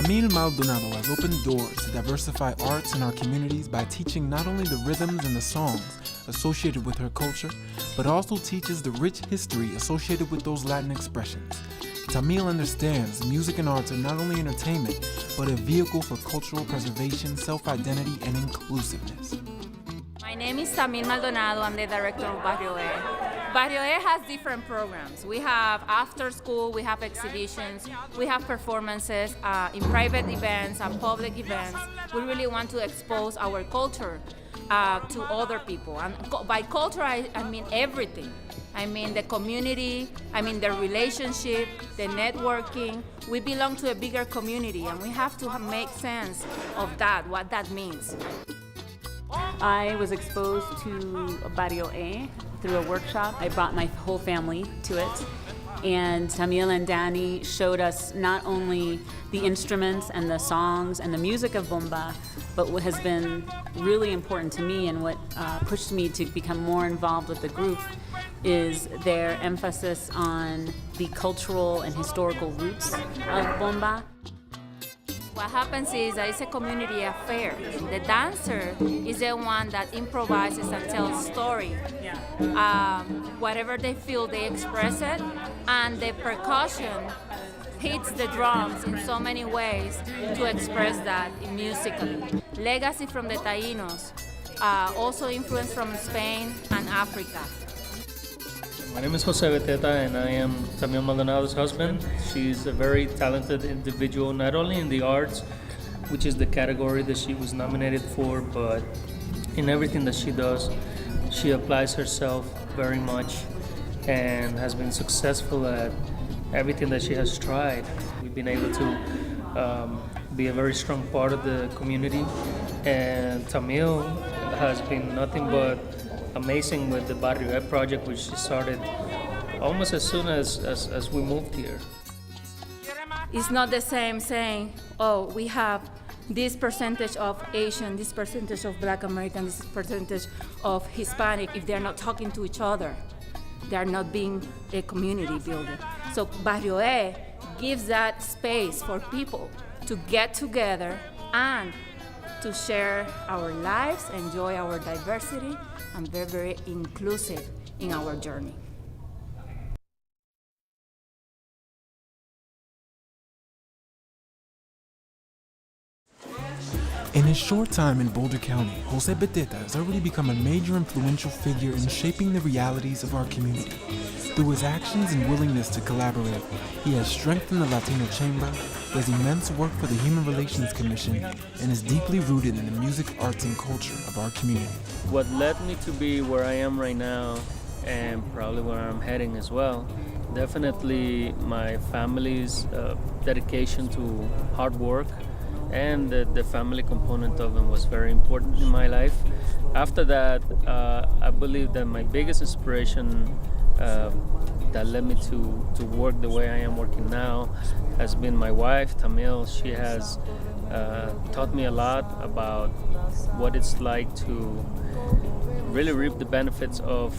Tamil Maldonado has opened doors to diversify arts in our communities by teaching not only the rhythms and the songs associated with her culture, but also teaches the rich history associated with those Latin expressions. Tamil understands music and arts are not only entertainment, but a vehicle for cultural preservation, self-identity, and inclusiveness. My name is Tamil Maldonado. I'm the director of Barrio A. Barrio A has different programs. We have after school, we have exhibitions, we have performances in private events and public events. We really want to expose our culture to other people. And by culture, I mean everything. I mean the community, I mean the relationship, the networking. We belong to a bigger community and we have to make sense of that, what that means. I was exposed to Barrio A through a workshop. I brought my whole family to it. And Tamil and Danny showed us not only the instruments and the songs and the music of Bomba, but what has been really important to me and what pushed me to become more involved with the group is their emphasis on the cultural and historical roots of Bomba. What happens is that it's a community affair. The dancer is the one that improvises and tells story. Whatever they feel, they express it, and the percussion hits the drums in so many ways to express that musically. Legacy from the Taínos, also influence from Spain and Africa. My name is Jose Beteta and I am Tamil Maldonado's husband. She's a very talented individual, not only in the arts, which is the category that she was nominated for, but in everything that she does. She applies herself very much and has been successful at everything that she has tried. We've been able to be a very strong part of the community, and Tamil has been nothing but amazing with the Barrio project, which she started almost as soon as we moved here. It's not the same saying, oh, we have this percentage of Asian, this percentage of Black American, this percentage of Hispanic, if they're not talking to each other. They're not being a community builder. So Barrio A gives that space for people to get together and to share our lives, enjoy our diversity, and very, very inclusive in our journey. In his short time in Boulder County, Jose Beteta has already become a major influential figure in shaping the realities of our community. Through his actions and willingness to collaborate, he has strengthened the Latino Chamber, does immense work for the Human Relations Commission, and is deeply rooted in the music, arts, and culture of our community. What led me to be where I am right now, and probably where I'm heading as well, definitely my family's dedication to hard work, and the family component of it was very important in my life. After that, I believe that my biggest inspiration that led me to work the way I am working now has been my wife, Tamil. She has taught me a lot about what it's like to really reap the benefits of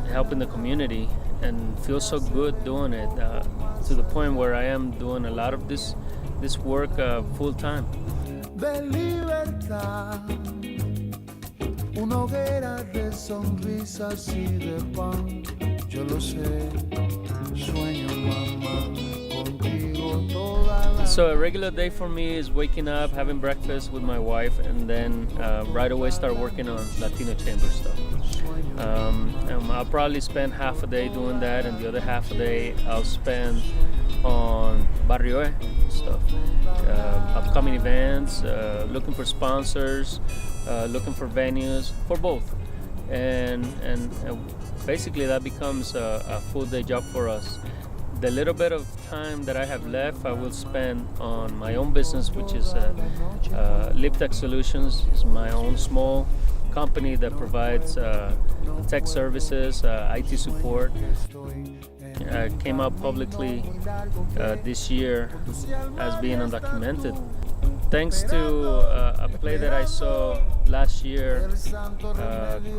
helping the community and feel so good doing it, to the point where I am doing a lot of this work full time. De libertad, una hoguera de sonrisas y de pan. Yo lo sé, sueño mamá, contigo toda la. So a regular day for me is waking up, having breakfast with my wife, and then right away start working on Latino Chamber stuff. I'll probably spend half a day doing that, and the other half a day I'll spend on Barrio stuff, upcoming events, looking for sponsors, looking for venues for both, and basically that becomes a full day job for us. The little bit of time that I have left, I will spend on my own business, which is LipTech Solutions. It's my own small company that provides tech services, IT support. Came out publicly this year as being undocumented. Thanks to a play that I saw last year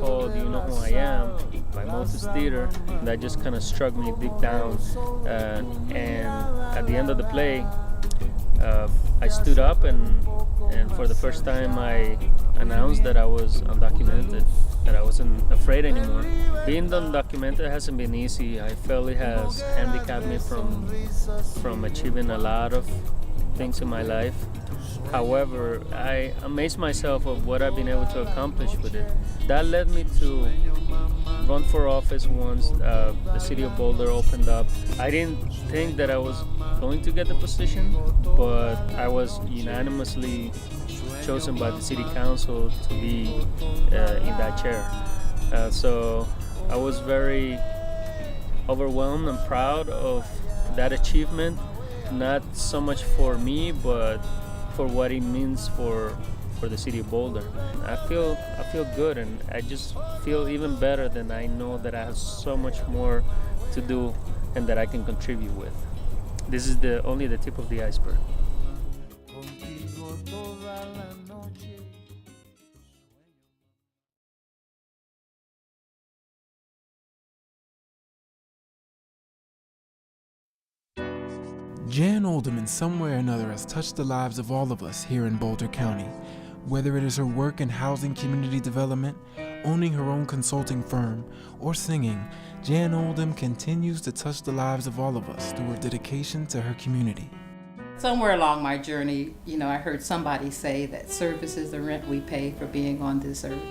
called You Know Who I Am by Moses Theater, that just kind of struck me deep down. And at the end of the play, I stood up and for the first time I announced that I was undocumented, that I wasn't afraid anymore. Being undocumented hasn't been easy. I feel it has handicapped me from achieving a lot of things in my life. However, I amaze myself of what I've been able to accomplish with it. That led me to run for office once the city of Boulder opened up. I didn't think that I was going to get the position, but I was unanimously chosen by the city council to be in that chair. So I was very overwhelmed and proud of that achievement, not so much for me, but for what it means for the city of Boulder. I feel good, and I just feel even better than I know that I have so much more to do and that I can contribute with. This is only the tip of the iceberg. Jan Oldham in some way or another has touched the lives of all of us here in Boulder County. Whether it is her work in housing community development, owning her own consulting firm, or singing, Jan Oldham continues to touch the lives of all of us through her dedication to her community. Somewhere along my journey, I heard somebody say that service is the rent we pay for being on this earth.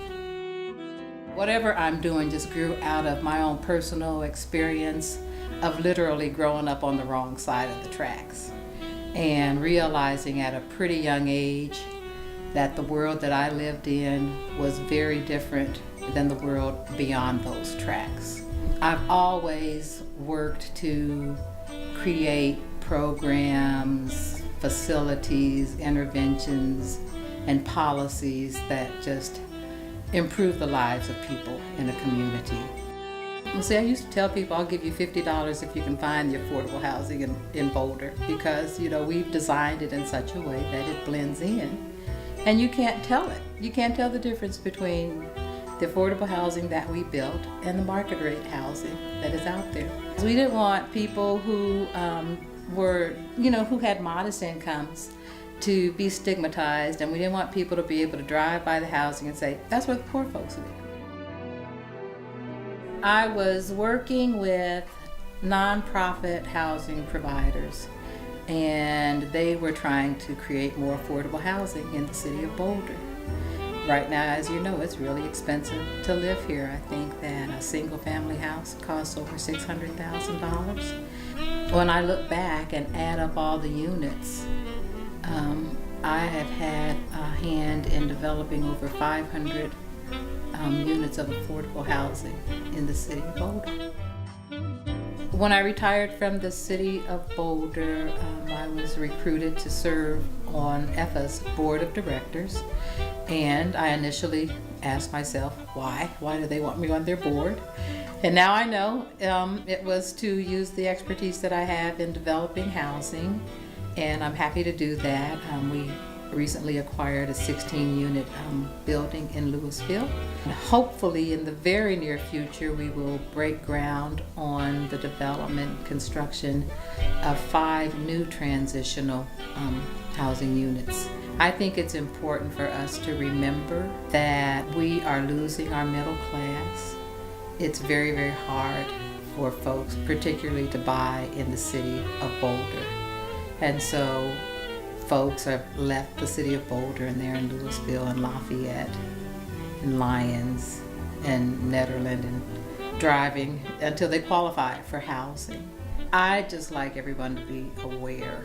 Whatever I'm doing just grew out of my own personal experience of literally growing up on the wrong side of the tracks and realizing at a pretty young age that the world that I lived in was very different than the world beyond those tracks. I've always worked to create programs, facilities, interventions, and policies that just improve the lives of people in a community. Well, see, I used to tell people I'll give you $50 if you can find the affordable housing in Boulder, because we've designed it in such a way that it blends in, and you can't tell it. You can't tell the difference between the affordable housing that we built and the market rate housing that is out there. We didn't want people who who had modest incomes to be stigmatized, and we didn't want people to be able to drive by the housing and say, that's where the poor folks live. I was working with nonprofit housing providers, and they were trying to create more affordable housing in the city of Boulder. Right now, as you know, it's really expensive to live here. I think that a single family house costs over $600,000. When I look back and add up all the units, I have had a hand in developing over 500 units of affordable housing in the city of Boulder. When I retired from the city of Boulder, I was recruited to serve on EFA's board of directors, and I initially asked myself, why? Why do they want me on their board? And now I know it was to use the expertise that I have in developing housing, and I'm happy to do that. We recently acquired a 16-unit building in Louisville. And hopefully in the very near future we will break ground on the development construction of 5 new transitional housing units. I think it's important for us to remember that we are losing our middle class. It's very, very hard for folks, particularly to buy in the city of Boulder. And so folks have left the city of Boulder and they're in Louisville and Lafayette and Lyons and Nederland and driving until they qualify for housing. I'd just like everyone to be aware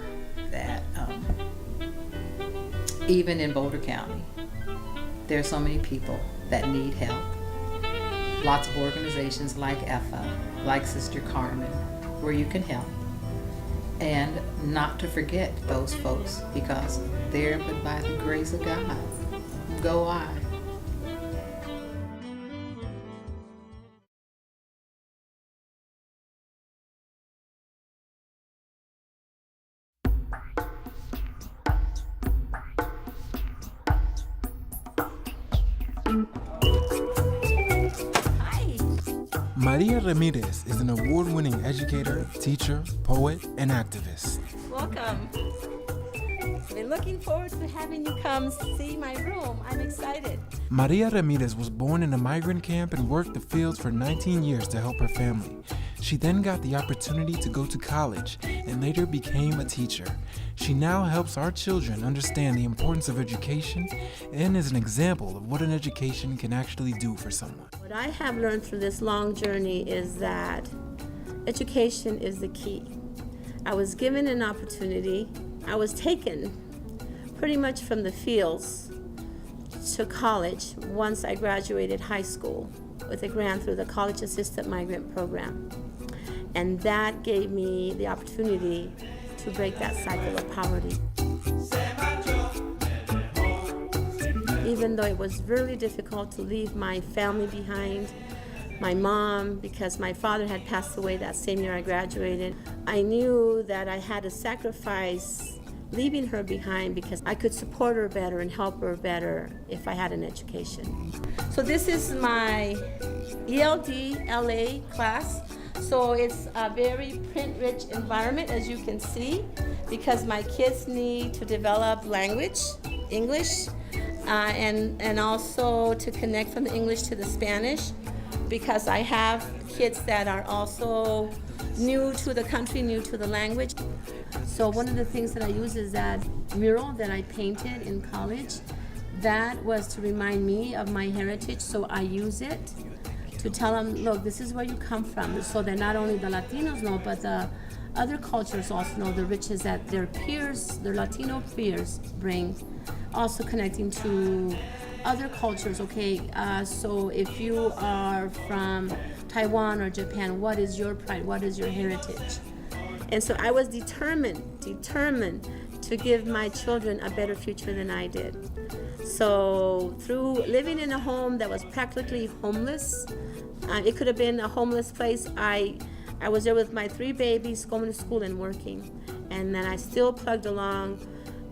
that even in Boulder County, there are so many people that need help. Lots of organizations like EFA, like Sister Carmen, where you can help. And not to forget those folks, because there but by the grace of God go I. Maria Ramirez is an award-winning educator, teacher, poet, and activist. Welcome. I've been looking forward to having you come see my room. I'm excited. Maria Ramirez was born in a migrant camp and worked the fields for 19 years to help her family. She then got the opportunity to go to college and later became a teacher. She now helps our children understand the importance of education and is an example of what an education can actually do for someone. What I have learned through this long journey is that education is the key. I was given an opportunity. I was taken pretty much from the fields to college once I graduated high school with a grant through the College Assistant Migrant Program. And that gave me the opportunity to break that cycle of poverty. Even though it was really difficult to leave my family behind, my mom, because my father had passed away that same year I graduated, I knew that I had to sacrifice leaving her behind because I could support her better and help her better if I had an education. So this is my ELD LA class. So it's a very print-rich environment, as you can see, because my kids need to develop language, English, and also to connect from the English to the Spanish, because I have kids that are also new to the country, new to the language. So one of the things that I use is that mural that I painted in college. That was to remind me of my heritage, so I use it to tell them, look, this is where you come from, so that not only the Latinos know, but the other cultures also know the riches that their peers, their Latino peers bring, also connecting to other cultures. Okay, so if you are from Taiwan or Japan, what is your pride? What is your heritage? And so I was determined to give my children a better future than I did. So through living in a home that was practically homeless, it could have been a homeless place. I was there with my 3 babies, going to school and working. And then I still plugged along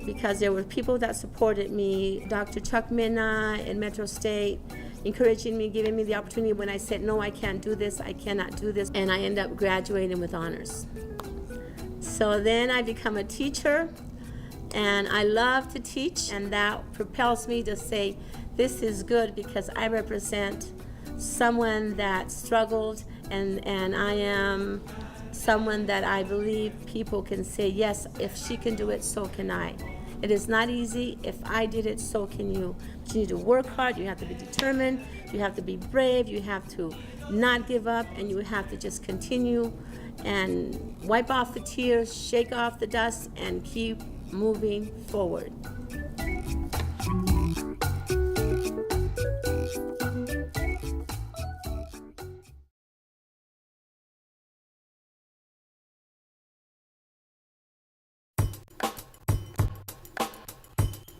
because there were people that supported me. Dr. Chuck Minna in Metro State, encouraging me, giving me the opportunity when I said, no, I can't do this, I cannot do this. And I ended up graduating with honors. So then I become a teacher, and I love to teach, and that propels me to say, this is good because I represent someone that struggled, and I am someone that I believe people can say, yes, if she can do it, so can I. It is not easy. If I did it, so can you. But you need to work hard, you have to be determined, you have to be brave, you have to not give up, and you have to just continue and wipe off the tears, shake off the dust, and keep moving forward.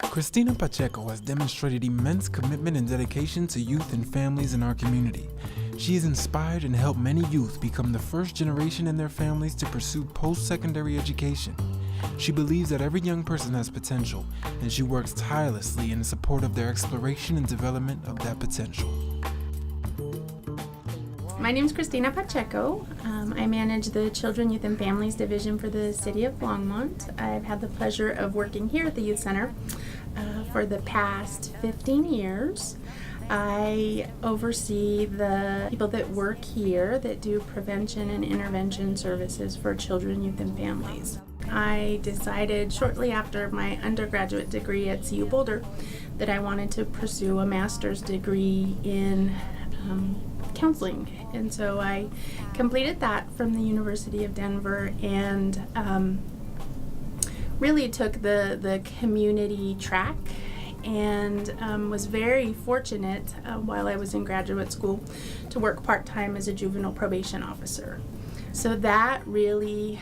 Cristina Pacheco has demonstrated immense commitment and dedication to youth and families in our community. She has inspired and helped many youth become the first generation in their families to pursue post-secondary education. She believes that every young person has potential, and she works tirelessly in support of their exploration and development of that potential. My name is Cristina Pacheco. I manage the Children, Youth, and Families Division for the City of Longmont. I've had the pleasure of working here at the Youth Center for the past 15 years. I oversee the people that work here that do prevention and intervention services for children, youth, and families. I decided shortly after my undergraduate degree at CU Boulder that I wanted to pursue a master's degree in counseling, and so I completed that from the University of Denver, and really took the community track, and was very fortunate while I was in graduate school to work part-time as a juvenile probation officer. So that really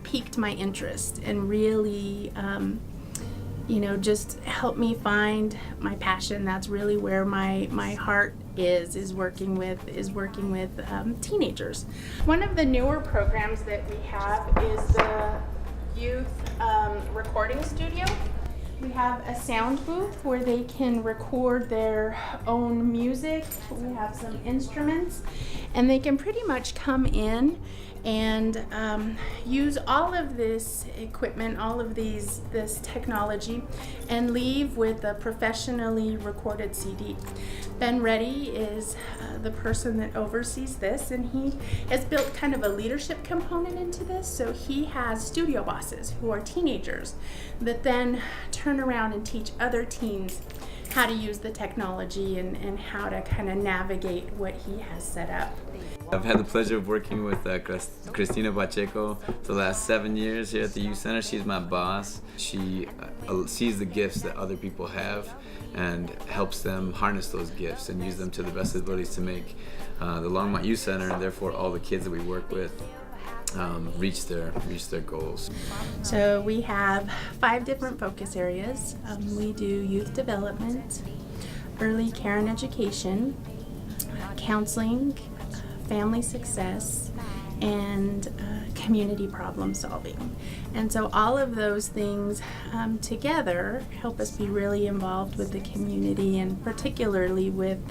piqued my interest and really just helped me find my passion. That's really where my heart is working with teenagers. One of the newer programs that we have is the youth recording studio. We have a sound booth where they can record their own music. We have some instruments, and they can pretty much come in and use all of this equipment, all of this technology, and leave with a professionally recorded CD. Ben Reddy is the person that oversees this, and he has built kind of a leadership component into this. So he has studio bosses who are teenagers that then turn around and teach other teens how to use the technology and how to kind of navigate what he has set up. I've had the pleasure of working with Cristina Pacheco for the last 7 years here at the Youth Center. She's my boss. She sees the gifts that other people have and helps them harness those gifts and use them to the best of their abilities to make the Longmont Youth Center, and therefore all the kids that we work with, reach their goals. So we have 5 different focus areas. We do youth development, early care and education, counseling, family success, and community problem solving. And so all of those things together help us be really involved with the community, and particularly with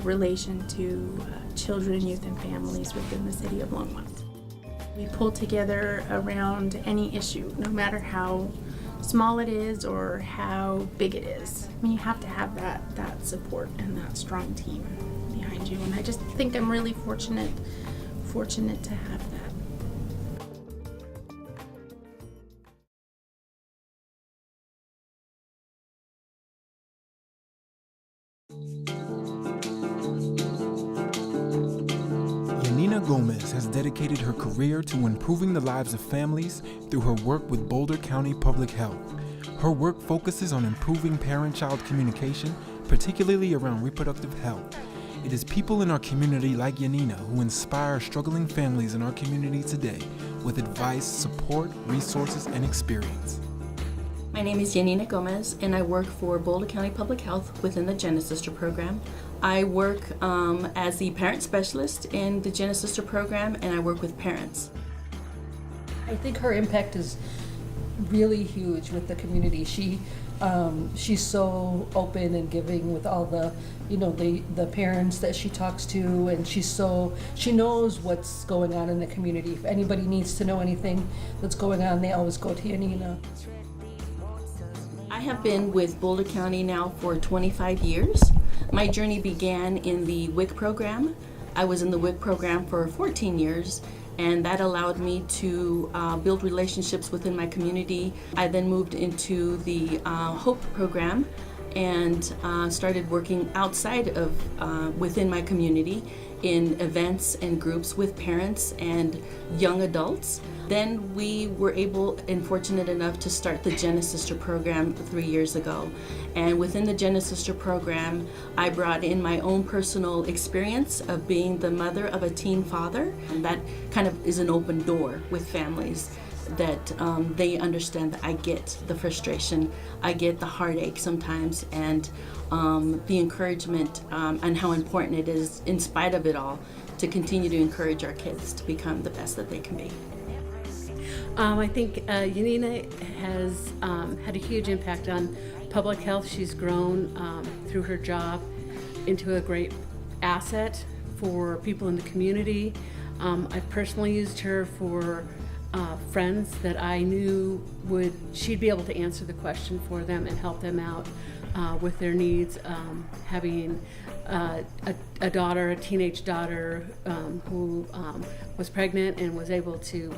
relation to children, youth, and families within the city of Longmont. We pull together around any issue, no matter how small it is or how big it is. I mean, you have to have that support and that strong team behind you, and I just think I'm really fortunate to have that. Yanina Gomez has dedicated her career to improving the lives of families through her work with Boulder County Public Health. Her work focuses on improving parent-child communication, particularly around reproductive health. It is people in our community like Yanina who inspire struggling families in our community today with advice, support, resources, and experience. My name is Yanina Gomez, and I work for Boulder County Public Health within the Genesister program. I work as the parent specialist in the Genesister program, and I work with parents. I think her impact is really huge with the community. She's so open and giving with all the parents that she talks to, and she knows what's going on in the community. If anybody needs to know anything that's going on, they always go to Yanina. I have been with Boulder County now for 25 years. My journey began in the WIC program. I was in the WIC program for 14 years, and that allowed me to build relationships within my community. I then moved into the HOPE program and started working outside of within my community in events and groups with parents and young adults. Then we were able and fortunate enough to start the Genesister program 3 years ago. And within the Genesister program, I brought in my own personal experience of being the mother of a teen father. And that kind of is an open door with families, that they understand that I get the frustration, I get the heartache sometimes, and the encouragement and how important it is, in spite of it all, to continue to encourage our kids to become the best that they can be. I think Yanina has had a huge impact on public health. She's grown through her job into a great asset for people in the community. I've personally used her for friends that I knew she'd be able to answer the question for them and help them out with their needs. Having a daughter, a teenage daughter who was pregnant and was able to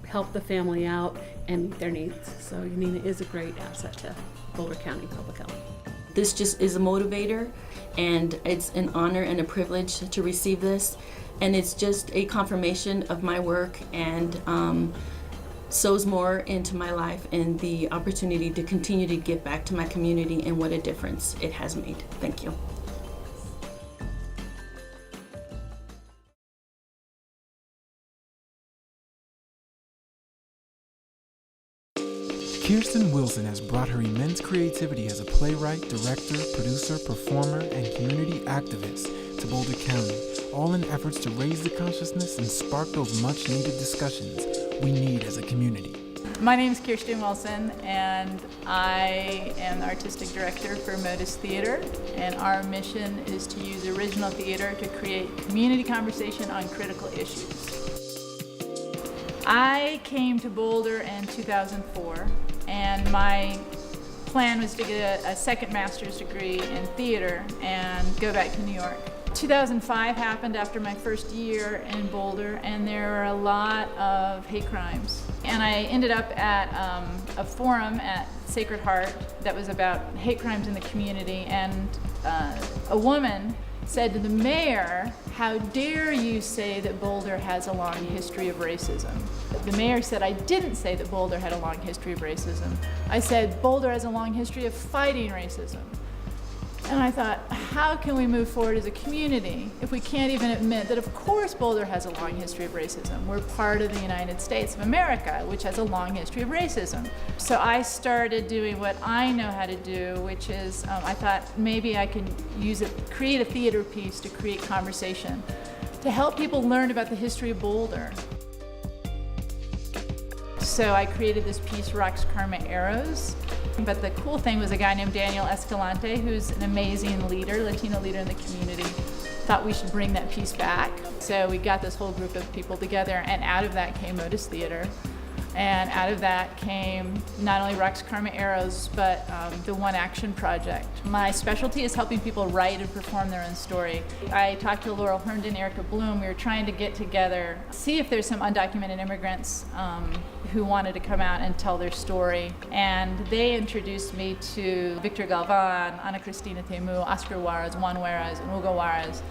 help the family out and meet their needs. So Yanina is a great asset to Boulder County Public Health. This just is a motivator, and it's an honor and a privilege to receive this. And it's just a confirmation of my work, and sows more into my life and the opportunity to continue to give back to my community and what a difference it has made. Thank you. Kirsten Wilson has brought her immense creativity as a playwright, director, producer, performer, and community activist to Boulder County, all in efforts to raise the consciousness and spark those much-needed discussions we need as a community. My name is Kirsten Wilson, and I am the artistic director for Modus Theater, and our mission is to use original theater to create community conversation on critical issues. I came to Boulder in 2004, and my plan was to get a second master's degree in theater and go back to New York. 2005 happened after my first year in Boulder, and there were a lot of hate crimes. And I ended up at a forum at Sacred Heart that was about hate crimes in the community, and a woman said to the mayor, "How dare you say that Boulder has a long history of racism?" The mayor said, "I didn't say that Boulder had a long history of racism. I said Boulder has a long history of fighting racism." And I thought, how can we move forward as a community if we can't even admit that of course Boulder has a long history of racism? We're part of the United States of America, which has a long history of racism. So I started doing what I know how to do, which is I thought maybe I can create a theater piece to create conversation, to help people learn about the history of Boulder. So I created this piece, Rocks, Karma, Arrows. But the cool thing was a guy named Daniel Escalante, who's an amazing leader, Latino leader in the community, thought we should bring that piece back. So we got this whole group of people together, and out of that came Modus Theater. And out of that came not only Rocks, Karma, Arrows, but the One Action Project. My specialty is helping people write and perform their own story. I talked to Laurel Herndon, Erica Bloom. We were trying to get together, see if there's some undocumented immigrants who wanted to come out and tell their story. And they introduced me to Victor Galvan, Ana Cristina Temu, Oscar Juarez, Juan Juarez, and Hugo Juarez.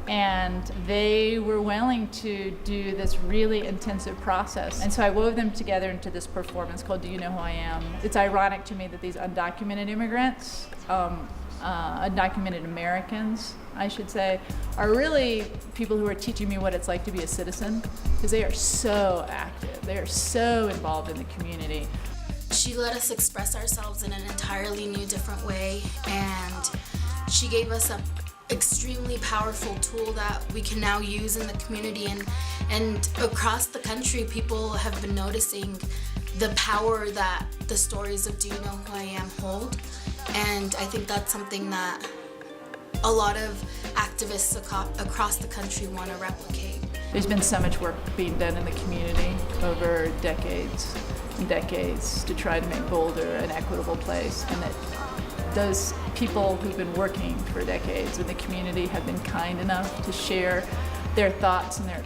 And they were willing to do this really intensive process. And so I wove them together into this performance called Do You Know Who I Am? It's ironic to me that these undocumented immigrants, undocumented Americans, I should say, are really people who are teaching me what it's like to be a citizen, because they are so active. They are so involved in the community. She let us express ourselves in an entirely new, different way, and she gave us a extremely powerful tool that we can now use in the community, and across the country people have been noticing the power that the stories of Do You Know Who I Am hold, and I think that's something that a lot of activists across the country want to replicate. There's been so much work being done in the community over decades and decades to try to make Boulder an equitable place, and that those people who've been working for decades in the community have been kind enough to share their thoughts and their